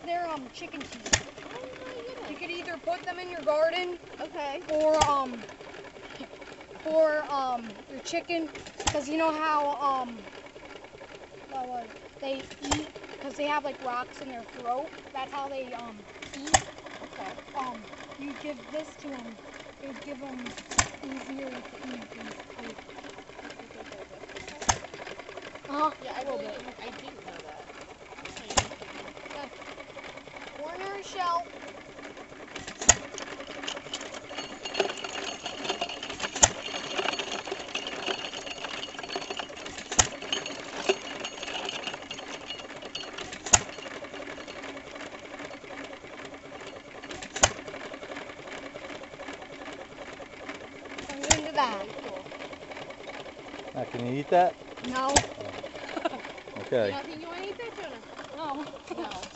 They're chicken seeds. Oh my goodness. You could either put them in your garden, Okay. or your chicken, because you know how they eat because they have like rocks in their throat. That's how they eat. Okay. You give this to them. It would give them easier to eat these food. Yeah, I really didn't. I didn't know that. Corner shell. Turns into that. Really cool. Now, can you eat that? No. Okay. You don't think you want to eat that, Jonah? No. No.